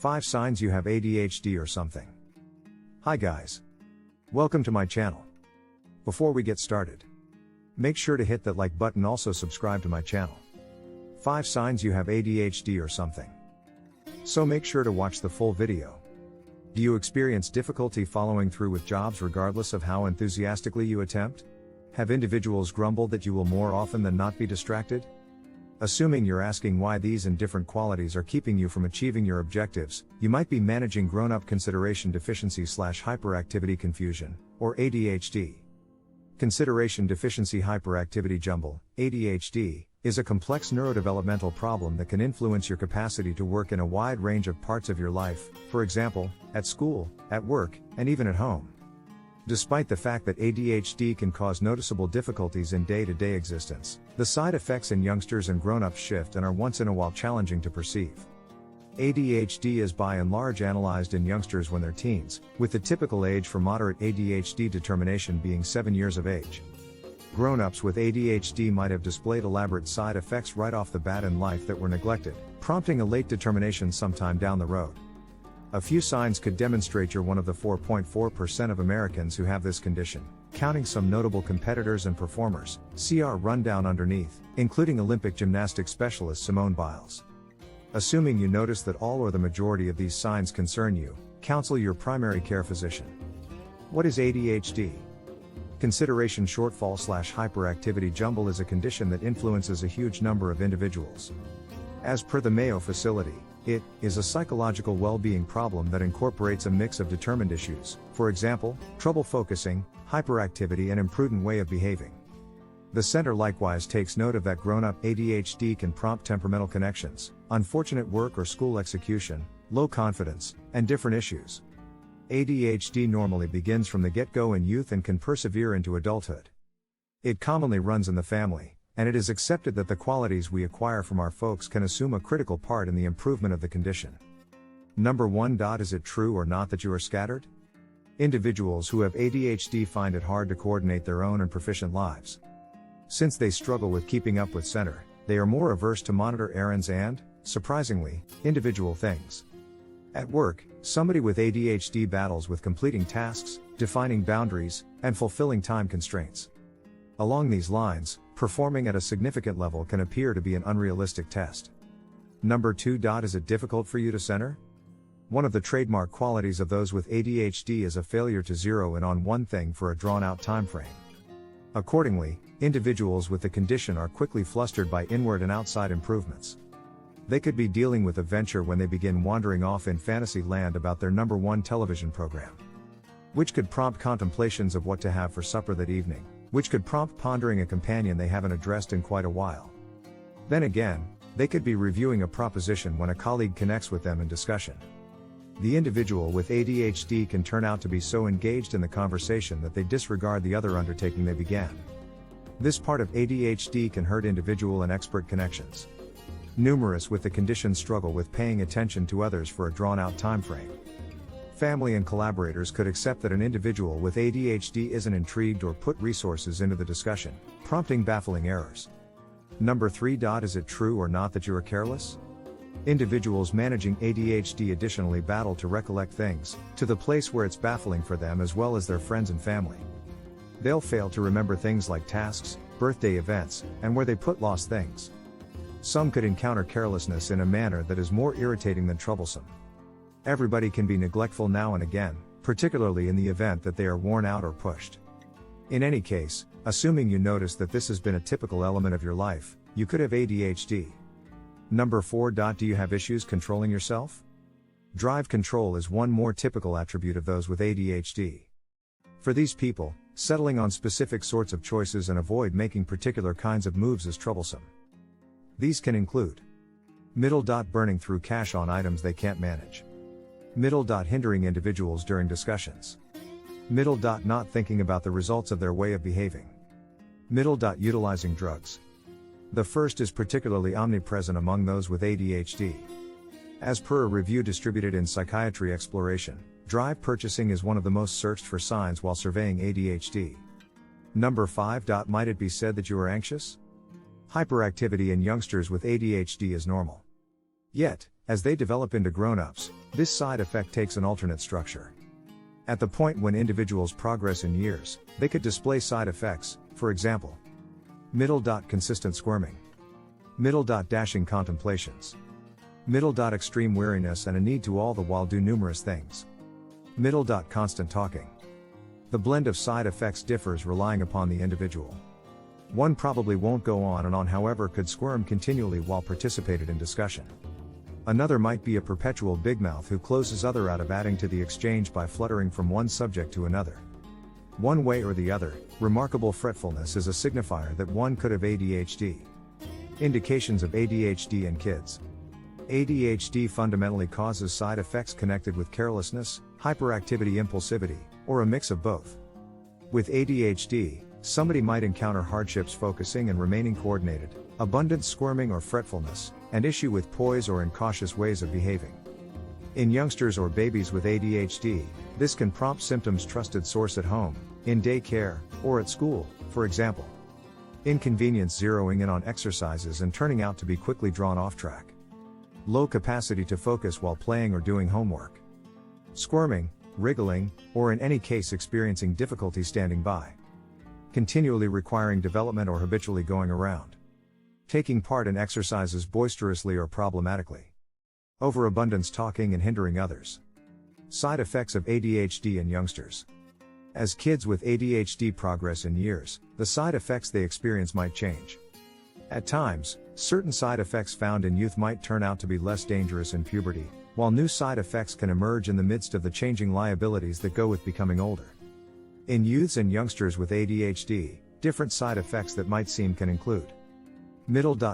5 signs you have ADHD or something. Hi guys. Welcome to my channel. Before we get started, make sure to hit that like button, also subscribe to my channel. 5 signs you have ADHD or something. So make sure to watch the full video. Do you experience difficulty following through with jobs regardless of how enthusiastically you attempt? Have individuals grumbled that you will more often than not be distracted? Assuming you're asking why these and different qualities are keeping you from achieving your objectives, you might be managing grown-up consideration deficiency / hyperactivity confusion, or ADHD. Consideration deficiency hyperactivity jumble, ADHD, is a complex neurodevelopmental problem that can influence your capacity to work in a wide range of parts of your life, for example, at school, at work, and even at home. Despite the fact that ADHD can cause noticeable difficulties in day-to-day existence, the side effects in youngsters and grown-ups shift and are once in a while challenging to perceive. ADHD is by and large analyzed in youngsters when they're teens, with the typical age for moderate ADHD determination being 7 years of age. Grown-ups with ADHD might have displayed elaborate side effects right off the bat in life that were neglected, prompting a late determination sometime down the road. A few signs could demonstrate you're one of the 4.4% of Americans who have this condition, counting some notable competitors and performers. See our rundown underneath, including Olympic gymnastics specialist Simone Biles. Assuming you notice that all or the majority of these signs concern you, counsel your primary care physician. What is ADHD? Consideration shortfall / hyperactivity jumble is a condition that influences a huge number of individuals. As per the Mayo facility, it is a psychological well-being problem that incorporates a mix of determined issues, for example, trouble focusing, hyperactivity, and imprudent way of behaving. The center likewise takes note of that grown-up ADHD can prompt temperamental connections, unfortunate work or school execution, low confidence, and different issues. ADHD normally begins from the get-go in youth and can persevere into adulthood. It commonly runs in the family, and it is accepted that the qualities we acquire from our folks can assume a critical part in the improvement of the condition. Number 1. Is it true or not that you are scattered? Individuals who have ADHD find it hard to coordinate their own and proficient lives. Since they struggle with keeping up with center, they are more averse to monitor errands and, surprisingly, individual things. At work, somebody with ADHD battles with completing tasks, defining boundaries, and fulfilling time constraints. Along these lines, performing at a significant level can appear to be an unrealistic test. Number 2. Is it difficult for you to center? One of the trademark qualities of those with ADHD is a failure to zero in on one thing for a drawn-out time frame. Accordingly, individuals with the condition are quickly flustered by inward and outside improvements. They could be dealing with a venture when they begin wandering off in fantasy land about their number 1 television program, which could prompt contemplations of what to have for supper that evening, which could prompt pondering a companion they haven't addressed in quite a while. Then again, they could be reviewing a proposition when a colleague connects with them in discussion. The individual with ADHD can turn out to be so engaged in the conversation that they disregard the other undertaking they began. This part of ADHD can hurt individual and expert connections. Numerous with the condition struggle with paying attention to others for a drawn-out time frame. Family and collaborators could accept that an individual with ADHD isn't intrigued or put resources into the discussion, prompting baffling errors. Number 3. Is it true or not that you are careless? Individuals managing ADHD additionally battle to recollect things, to the place where it's baffling for them as well as their friends and family. They'll fail to remember things like tasks, birthday events, and where they put lost things. Some could encounter carelessness in a manner that is more irritating than troublesome. Everybody can be neglectful now and again, particularly in the event that they are worn out or pushed. In any case, assuming you notice that this has been a typical element of your life, you could have ADHD. Number 4. Do you have issues controlling yourself? Drive control is one more typical attribute of those with ADHD. For these people, settling on specific sorts of choices and avoid making particular kinds of moves is troublesome. These can include burning through cash on items they can't manage. Hindering individuals during discussions. Not thinking about the results of their way of behaving. Utilizing drugs. The first is particularly omnipresent among those with ADHD. As per a review distributed in Psychiatry Exploration, drive purchasing is one of the most searched for signs while surveying ADHD. Number 5. Might it be said that you are anxious? Hyperactivity in youngsters with ADHD is normal. Yet, As they develop into grown-ups, this side effect takes an alternate structure. At the point when individuals progress in years, they could display side effects, for example, consistent squirming, dashing contemplations, extreme weariness and a need to all the while do numerous things, constant talking. The blend of side effects differs relying upon the individual. One probably won't go on and on, however could squirm continually while participated in discussion. Another might be a perpetual big mouth who closes other out of adding to the exchange by fluttering from one subject to another. One way or the other, remarkable fretfulness is a signifier that one could have ADHD. Indications of ADHD in kids. ADHD fundamentally causes side effects connected with carelessness, hyperactivity, impulsivity, or a mix of both. With ADHD, somebody might encounter hardships focusing and remaining coordinated, abundant squirming or fretfulness, and issue with poise or incautious ways of behaving. In youngsters or babies with ADHD, this can prompt symptoms trusted source at home, in daycare, or at school, for example. Inconvenience zeroing in on exercises and turning out to be quickly drawn off track. Low capacity to focus while playing or doing homework. Squirming, wriggling, or in any case experiencing difficulty standing by. Continually requiring development or habitually going around. Taking part in exercises boisterously or problematically. Overabundance talking and hindering others. Side effects of ADHD in youngsters. As kids with ADHD progress in years, the side effects they experience might change. At times, certain side effects found in youth might turn out to be less dangerous in puberty, while new side effects can emerge in the midst of the changing liabilities that go with becoming older. In youths and youngsters with ADHD, different side effects that might seem can include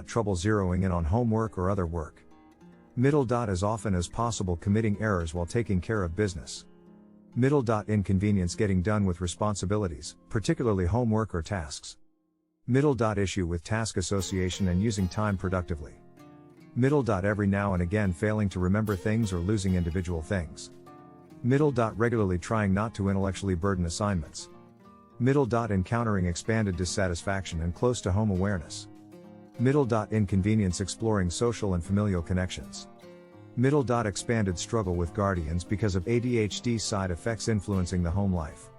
trouble zeroing in on homework or other work. As often as possible committing errors while taking care of business. Inconvenience getting done with responsibilities, particularly homework or tasks. Issue with task association and using time productively. Every now and again failing to remember things or losing individual things. Regularly trying not to intellectually burden assignments. Encountering expanded dissatisfaction and close to home awareness. Inconvenience exploring social and familial connections. Expanded struggle with guardians because of ADHD side effects influencing the home life.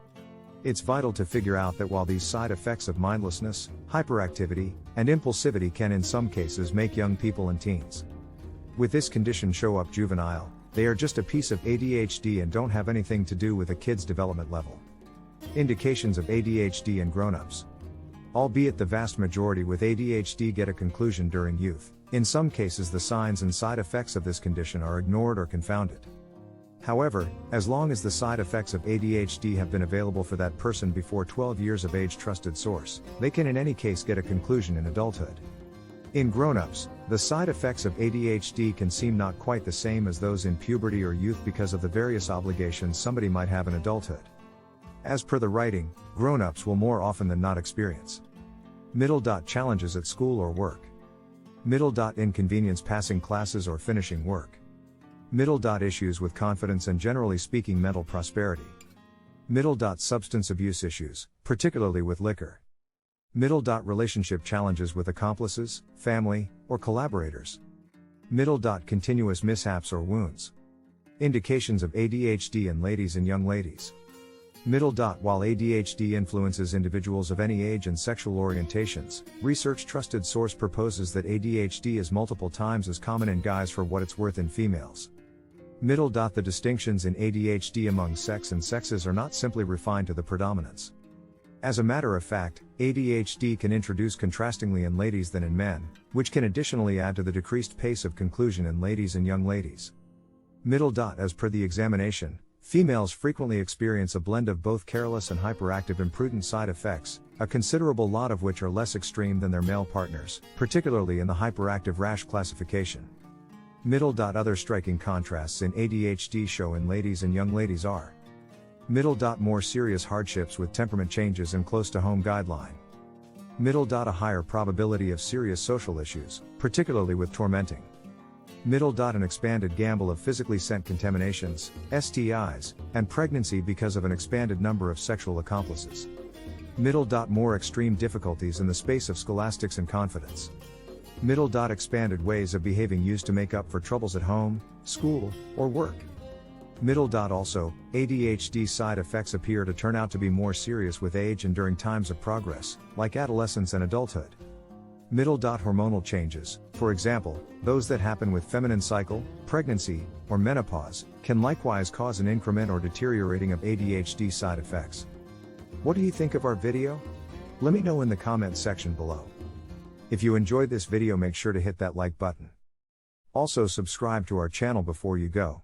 It's vital to figure out that while these side effects of mindlessness, hyperactivity, and impulsivity can in some cases make young people and teens with this condition show up juvenile, they are just a piece of ADHD and don't have anything to do with a kid's development level. Indications of ADHD in grown-ups. Albeit the vast majority with ADHD get a conclusion during youth, in some cases the signs and side effects of this condition are ignored or confounded. However, as long as the side effects of ADHD have been available for that person before 12 years of age trusted source, they can in any case get a conclusion in adulthood. In grown-ups, the side effects of ADHD can seem not quite the same as those in puberty or youth because of the various obligations somebody might have in adulthood. As per the writing, grown-ups will more often than not experience challenges at school or work. Inconvenience passing classes or finishing work. Issues with confidence and generally speaking mental prosperity. Substance abuse issues, particularly with liquor. Relationship challenges with accomplices, family, or collaborators. Continuous mishaps or wounds. Indications of ADHD in ladies and young ladies. While ADHD influences individuals of any age and sexual orientations, research trusted source proposes that ADHD is multiple times as common in guys for what it's worth in females. The distinctions in ADHD among sex and sexes are not simply refined to the predominance. As a matter of fact, ADHD can introduce contrastingly in ladies than in men, which can additionally add to the decreased pace of conclusion in ladies and young ladies. As per the examination, females frequently experience a blend of both careless and hyperactive imprudent side effects, a considerable lot of which are less extreme than their male partners, particularly in the hyperactive rash classification. Other striking contrasts in ADHD show in ladies and young ladies are more serious hardships with temperament changes and close to home guideline. A higher probability of serious social issues, particularly with tormenting. An expanded gamble of physically sent contaminations, STIs, and pregnancy because of an expanded number of sexual accomplices. More extreme difficulties in the space of scholastics and confidence. Middle. Expanded ways of behaving used to make up for troubles at home, school, or work. Middle. Also, ADHD side effects appear to turn out to be more serious with age and during times of progress, like adolescence and adulthood. Middle. Hormonal changes, for example, those that happen with feminine cycle, pregnancy, or menopause, can likewise cause an increment or deteriorating of ADHD side effects. What do you think of our video? Let me know in the comments section below. If you enjoyed this video, make sure to hit that like button. Also subscribe to our channel before you go.